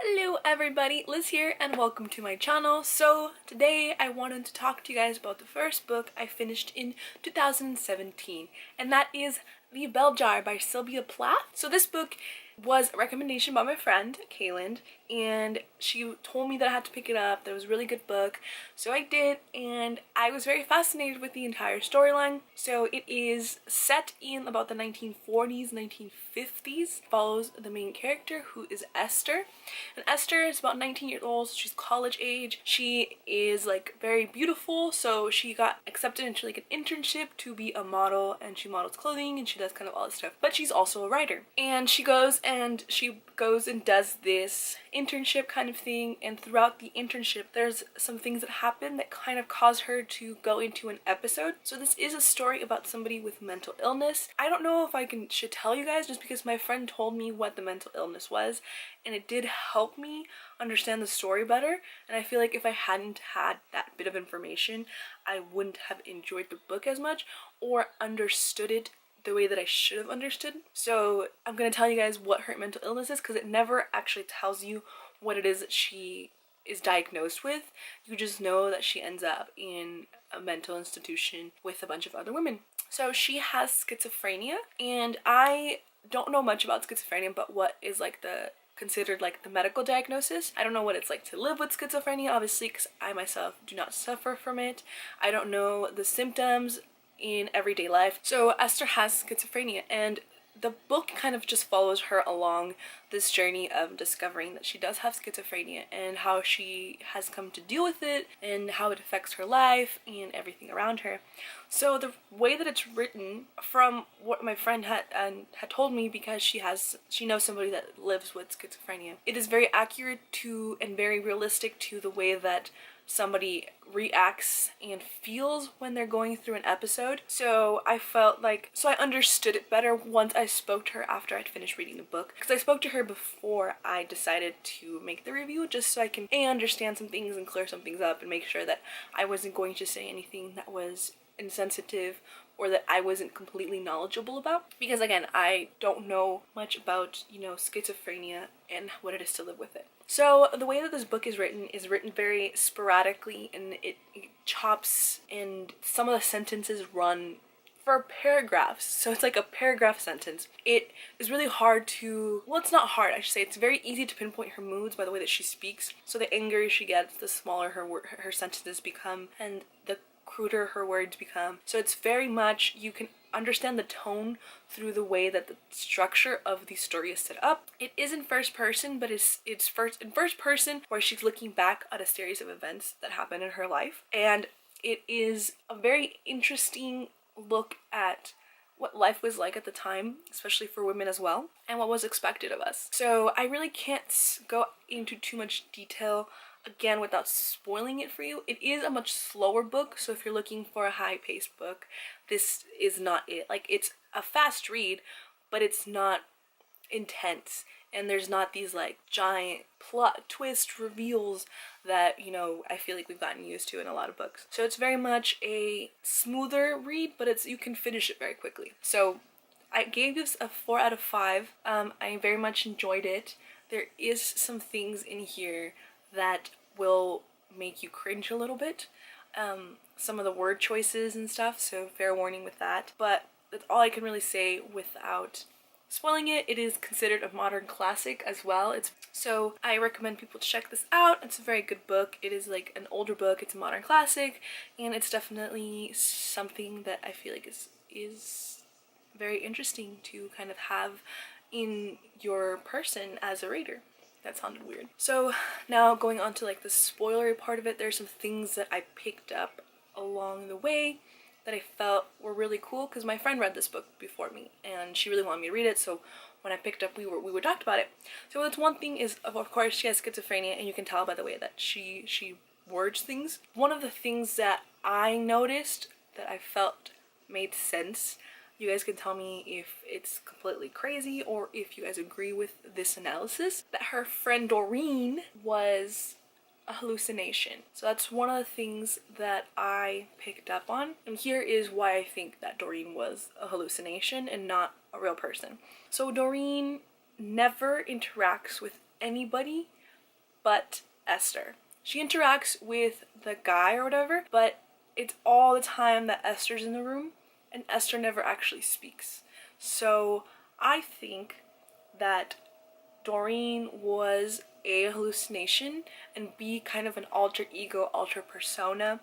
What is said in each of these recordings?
Hello everybody, Liz here and welcome to my channel. So today I wanted to talk to you guys about the first book I finished in 2017, and that is The Bell Jar by Sylvia Plath. So this book was a recommendation by my friend Kaylin, and she told me that I had to pick it up, that it was a really good book, so I did, and I was very fascinated with the entire storyline. So it is set in about the 1940s, 1950s, follows the main character who is Esther, and Esther is about 19 years old, so she's college age. She is like very beautiful, so she got accepted into like an internship to be a model, and she models clothing and she does kind of all this stuff, but she's also a writer, and she goes and does this internship kind of thing, and throughout the internship there's some things that happen that kind of cause her to go into an episode. So this is a story about somebody with mental illness. I don't know if I should tell you guys, just because my friend told me what the mental illness was, and it did help me understand the story better, and I feel like if I hadn't had that bit of information I wouldn't have enjoyed the book as much or understood it the way that I should have understood. So I'm gonna tell you guys what her mental illness is, because it never actually tells you what it is that she is diagnosed with. You just know that she ends up in a mental institution with a bunch of other women. So she has schizophrenia, and I don't know much about schizophrenia, but what is like considered like the medical diagnosis. I don't know what it's like to live with schizophrenia, obviously, because I myself do not suffer from it. I don't know the symptoms in everyday life. So Esther has schizophrenia, and the book kind of just follows her along this journey of discovering that she does have schizophrenia and how she has come to deal with it and how it affects her life and everything around her. So the way that it's written, from what my friend had told me, because she knows somebody that lives with schizophrenia, it is very accurate to and very realistic to the way that somebody reacts and feels when they're going through an episode. So I understood it better once I spoke to her after I'd finished reading the book, because I spoke to her before I decided to make the review, just so I can understand some things and clear some things up and make sure that I wasn't going to say anything that was insensitive or that I wasn't completely knowledgeable about, because again, I don't know much about, schizophrenia and what it is to live with it. So the way that this book is written very sporadically, and it chops, and some of the sentences run for paragraphs. So it's like a paragraph sentence. It is really hard to, well, it's not hard, I should say. It's very easy to pinpoint her moods by the way that she speaks. So the angrier she gets, the smaller her sentences become, and the cruder her words become. So it's very much, you can understand the tone through the way that the structure of the story is set up. It is in first person, but it's in first person where she's looking back at a series of events that happened in her life, and it is a very interesting look at what life was like at the time, especially for women as well, and what was expected of us. So I really can't go into too much detail again without spoiling it for you. It is a much slower book, so if you're looking for a high-paced book, this is not it. Like, it's a fast read, but it's not intense, and there's not these like giant plot twist reveals that, I feel like we've gotten used to in a lot of books. So it's very much a smoother read, but you can finish it very quickly. So I gave this a 4 out of 5. I very much enjoyed it. There is some things in here that will make you cringe a little bit. Some of the word choices and stuff, so fair warning with that. But that's all I can really say without spoiling it. It is considered a modern classic as well. So I recommend people to check this out. It's a very good book. It is like an older book, it's a modern classic, and it's definitely something that I feel like is very interesting to kind of have in your person as a reader. That sounded weird. So now going on to like the spoilery part of it, there's some things that I picked up along the way that I felt were really cool, because my friend read this book before me and she really wanted me to read it, so when I picked up we were talked about it. So that's one thing, is of course she has schizophrenia, and you can tell by the way that she words things. One of the things that I noticed that I felt made sense, you guys can tell me if it's completely crazy or if you guys agree with this analysis, that her friend Doreen was a hallucination. So that's one of the things that I picked up on, and here is why I think that Doreen was a hallucination and not a real person. So Doreen never interacts with anybody but Esther. She interacts with the guy or whatever, but it's all the time that Esther's in the room, and Esther never actually speaks. So I think that Doreen was A, hallucination, and B, kind of an alter ego, alter persona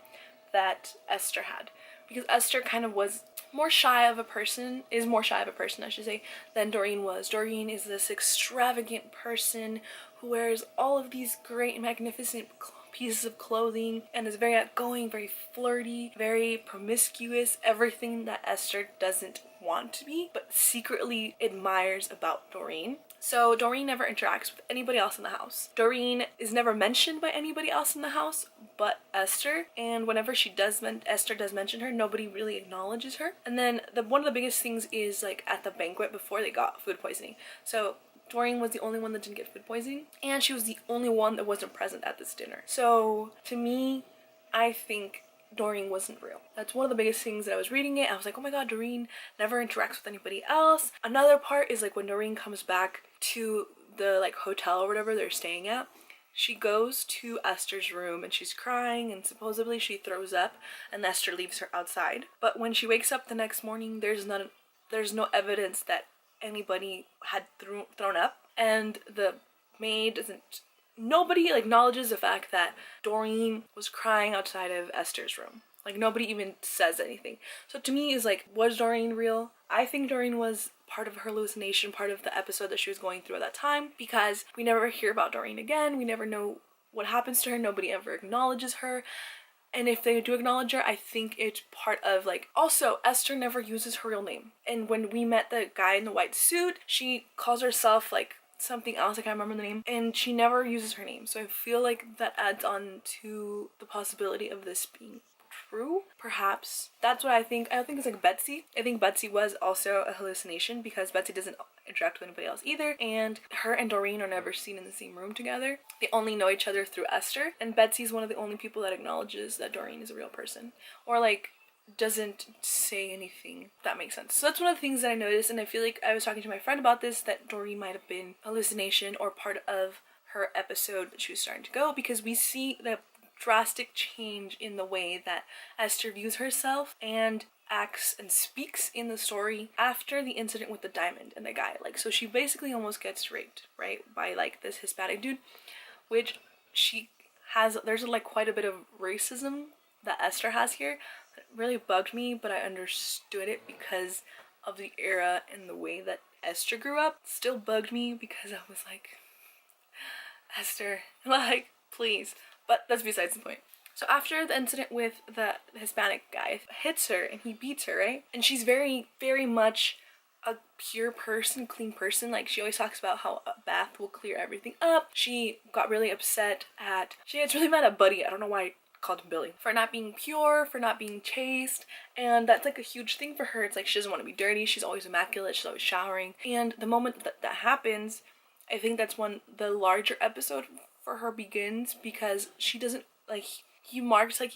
that Esther had. Because Esther kind of was more shy of a person, I should say, than Doreen was. Doreen is this extravagant person who wears all of these great, magnificent pieces of clothing and is very outgoing, very flirty, very promiscuous, everything that Esther doesn't want to be, but secretly admires about Doreen. So Doreen never interacts with anybody else in the house. Doreen is never mentioned by anybody else in the house but Esther, and whenever Esther does mention her, nobody really acknowledges her. And then one of the biggest things is like at the banquet before they got food poisoning. So Doreen was the only one that didn't get food poisoning, and she was the only one that wasn't present at this dinner. So to me, I think Doreen wasn't real. That's one of the biggest things that I was reading it. I was like, oh my god, Doreen never interacts with anybody else. Another part is like when Doreen comes back to the like hotel or whatever they're staying at, she goes to Esther's room and she's crying and supposedly she throws up and Esther leaves her outside. But when she wakes up the next morning, there's no evidence that anybody had thrown up, and the maid doesn't. Nobody acknowledges the fact that Doreen was crying outside of Esther's room. Like, nobody even says anything. So to me, is like, was Doreen real? I think Doreen was part of her hallucination, part of the episode that she was going through at that time, because we never hear about Doreen again. We never know what happens to her. Nobody ever acknowledges her. And if they do acknowledge her, I think it's part of like, also Esther never uses her real name. And when we met the guy in the white suit, she calls herself like something else, I can't remember the name, and she never uses her name. So I feel like that adds on to the possibility of this being true, perhaps. That's what I think. I don't think it's like Betsy. I think Betsy was also a hallucination because Betsy doesn't interact with anybody else either, and her and Doreen are never seen in the same room together. They only know each other through Esther, and Betsy's one of the only people that acknowledges that Doreen is a real person, or like doesn't say anything, if that makes sense. So that's one of the things that I noticed, and I feel like I was talking to my friend about this, that Doreen might have been hallucination or part of her episode that she was starting to go, because we see the drastic change in the way that Esther views herself and acts and speaks in the story after the incident with the diamond and the guy. Like, so she basically almost gets raped, right, by like this Hispanic dude, which there's like quite a bit of racism that Esther has here. It really bugged me, but I understood it because of the era and the way that Esther grew up. It still bugged me because I was like, Esther, like, please. But that's besides the point. So after the incident with the Hispanic guy hits her and he beats her, right? And she's very, very much a pure person, clean person. Like, she always talks about how a bath will clear everything up. She got really upset she gets really mad at Buddy. I don't know why I called him Billy. For not being pure, for not being chaste. And that's like a huge thing for her. It's like she doesn't want to be dirty. She's always immaculate. She's always showering. And the moment that happens, I think that's when the larger episode for her begins, because she doesn't, like, he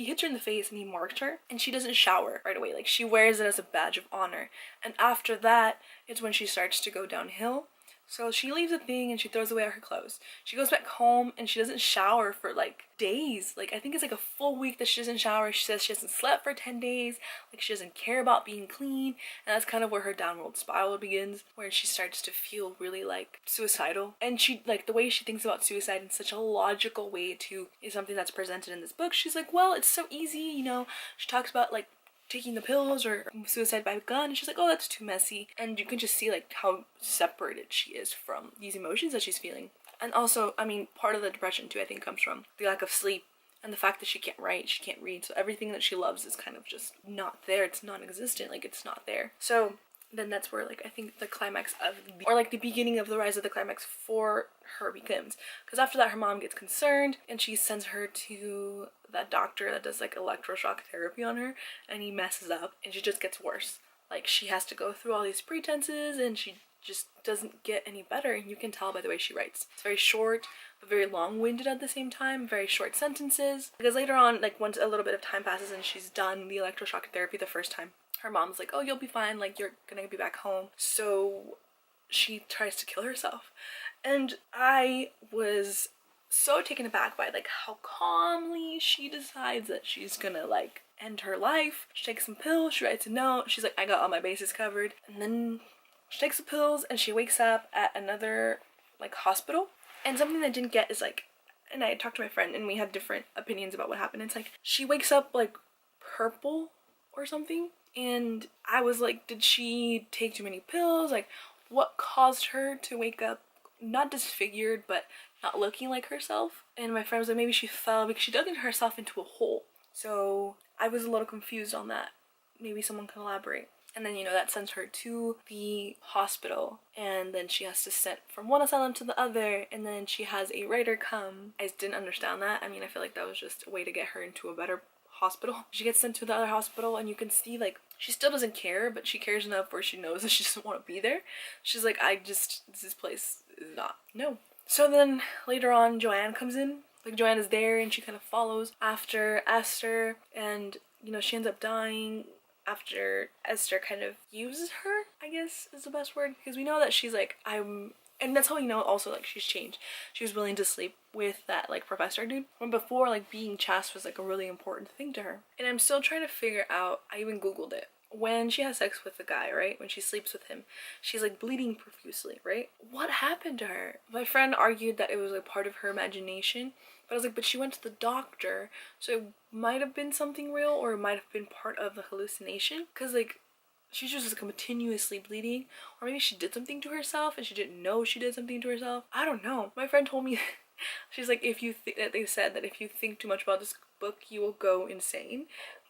hits her in the face and he marked her, and she doesn't shower right away. Like, she wears it as a badge of honor, and after that it's when she starts to go downhill. So she leaves the thing and she throws away her clothes. She goes back home and she doesn't shower for like days. Like, I think it's like a full week that she doesn't shower. She says she hasn't slept for 10 days. Like, she doesn't care about being clean. And that's kind of where her downward spiral begins, where she starts to feel really like suicidal. And she, like, the way she thinks about suicide in such a logical way too is something that's presented in this book. She's like, well, it's so easy, you know. She talks about like taking the pills or suicide by gun, and she's like, oh, that's too messy. And you can just see like how separated she is from these emotions that she's feeling. And also, I mean, part of the depression too, I think, comes from the lack of sleep and the fact that she can't write, she can't read, so everything that she loves is kind of just not there. It's non-existent, like, it's not there. So then that's where, like, I think the climax of or like the beginning of the rise of the climax for her begins, because after that her mom gets concerned and she sends her to that doctor that does like electroshock therapy on her, and he messes up and she just gets worse. Like, she has to go through all these pretenses and she just doesn't get any better, and you can tell by the way she writes. It's very short but very long-winded at the same time, very short sentences, because later on, like, once a little bit of time passes and she's done the electroshock therapy the first time, her mom's like, oh, you'll be fine, like, you're gonna be back home. So she tries to kill herself, and I was so taken aback by like how calmly she decides that she's gonna like end her life. She takes some pills, she writes a note, she's like, I got all my bases covered. And then she takes the pills and she wakes up at another like hospital. And something that I didn't get is like, and I talked to my friend and we had different opinions about what happened. It's like she wakes up like purple or something, and I was like, did she take too many pills? Like, what caused her to wake up not disfigured but not looking like herself? And my friend was like, maybe she fell because she dug herself into a hole. So I was a little confused on that. Maybe someone can elaborate. And then, you know, that sends her to the hospital, and then she has to send from one asylum to the other, and then she has a writer come. I just didn't understand that. I mean, I feel like that was just a way to get her into a better hospital. She gets sent to the other hospital, and you can see like she still doesn't care, but she cares enough where she knows that she doesn't want to be there. She's like, this place is not, no. So then later on, Joanne comes in. Like, Joanne is there and she kind of follows after Esther, and you know, she ends up dying after Esther kind of uses her, I guess is the best word, because we know that she's like, and that's how we know also like she's changed. She was willing to sleep with that like professor dude, when before like being chaste was like a really important thing to her. And I'm still trying to figure out, I even googled it, when she has sex with the guy, right, when she sleeps with him, she's like bleeding profusely, right? What happened to her? My friend argued that it was like part of her imagination, but I was like, but she went to the doctor, so it might have been something real, or it might have been part of the hallucination, because like she's just like continuously bleeding, or maybe she did something to herself and she didn't know she did something to herself. I don't know. My friend told me she's like, if you that they said that if you think too much about this book you will go insane,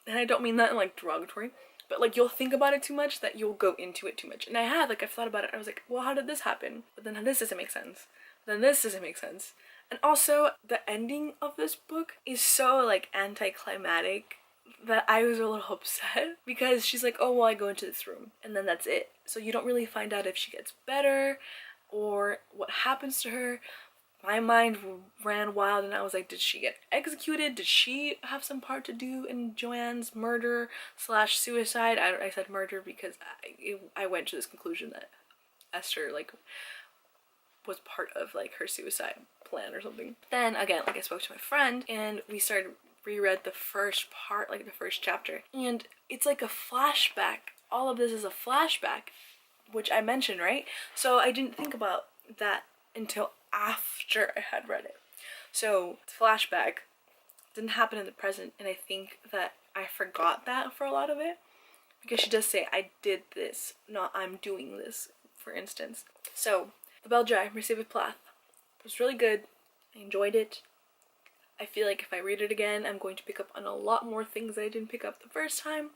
and I don't mean that in like derogatory, but like you'll think about it too much that you'll go into it too much. And I had like, I've thought about it, I was like, well, how did this happen? But then this doesn't make sense, then this doesn't make sense. And also the ending of this book is so like anticlimactic that I was a little upset, because she's like, oh well, I go into this room and then that's it. So you don't really find out if she gets better or what happens to her. My mind ran wild and I was like, did she get executed? Did she have some part to do in Joanne's murder / suicide? I said murder because I went to this conclusion that Esther like was part of like her suicide plan or something. Then again, like I spoke to my friend and we reread the first part, like the first chapter, and it's like a flashback. All of this is a flashback, which I mentioned, right? So I didn't think about that until after I had read it. So flashback didn't happen in the present, and I think that I forgot that for a lot of it, because she does say I did this, not I'm doing this, for instance. So The Bell Jar by Sylvia Plath was really good. I enjoyed it. I feel like if I read it again, I'm going to pick up on a lot more things I didn't pick up the first time.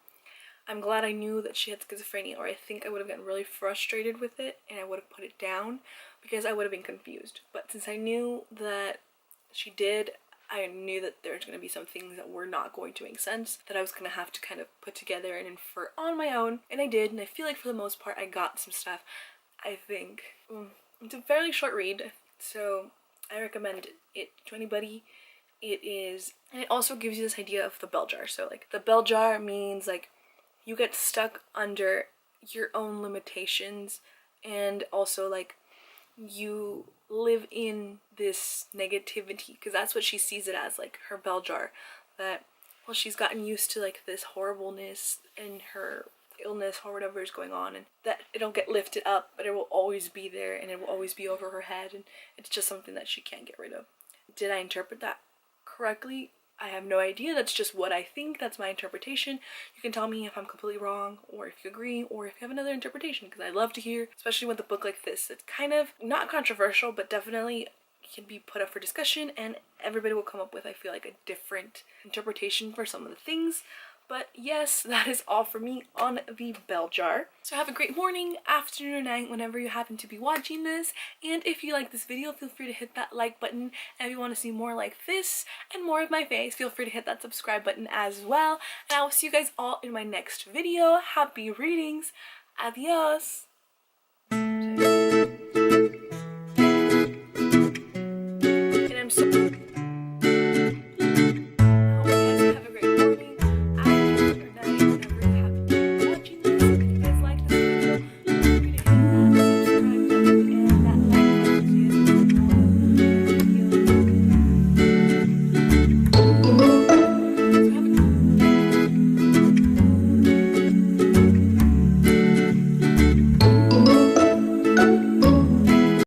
I'm glad I knew that she had schizophrenia, or I think I would have gotten really frustrated with it and I would have put it down because I would have been confused. But since I knew that she did, I knew that there's going to be some things that were not going to make sense, that I was going to have to kind of put together and infer on my own. And I did, and I feel like for the most part I got some stuff. I think it's a fairly short read, so I recommend it to anybody. It is, and it also gives you this idea of the bell jar. So like the bell jar means like you get stuck under your own limitations, and also like you live in this negativity, because that's what she sees it as, like her bell jar, that well she's gotten used to like this horribleness in her illness or whatever is going on, and that it'll get lifted up but it will always be there and it will always be over her head, and it's just something that she can't get rid of. Did I interpret that correctly? I have no idea. That's just what I think. That's my interpretation. You can tell me if I'm completely wrong, or if you agree, or if you have another interpretation, because I love to hear, especially with a book like this. It's kind of not controversial, but definitely can be put up for discussion, and everybody will come up with, I feel like, a different interpretation for some of the things. But yes, that is all for me on The Bell Jar. So have a great morning, afternoon, or night whenever you happen to be watching this. And if you like this video, feel free to hit that like button. And if you want to see more like this and more of my face, feel free to hit that subscribe button as well. And I will see you guys all in my next video. Happy readings. Adios.